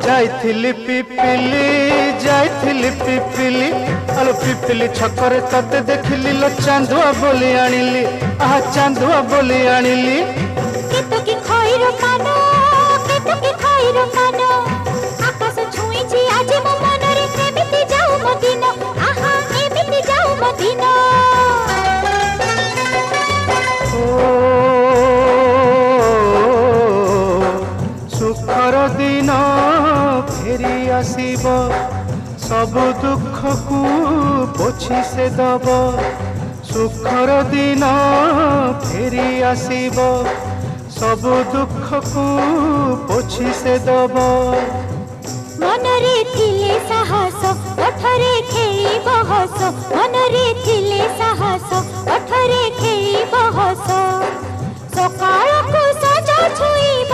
जाइथिली पिपिली जाइथिली पिपिली आलो पिपिली छकरे तते देखिली लो चांदुआ बोली आनिली आहा चांदुआ बोली आनिली केतो की खइरो कानो केतो की खइरो कानो आकाश छुईची आज मो मनरे एमिति जाऊ मो दिन आहा एमिति जाऊ मो दिन सुखर दिन फेरी आसीब सब दुख को पोछि से दब सुखर दिन फेरी आसीब सब दुख को पोछि से दब मनरे थिले साहस ओठरे खेई बहस मनरे थिले साहस ओठरे खेई बहस सकाळ को सजा छुई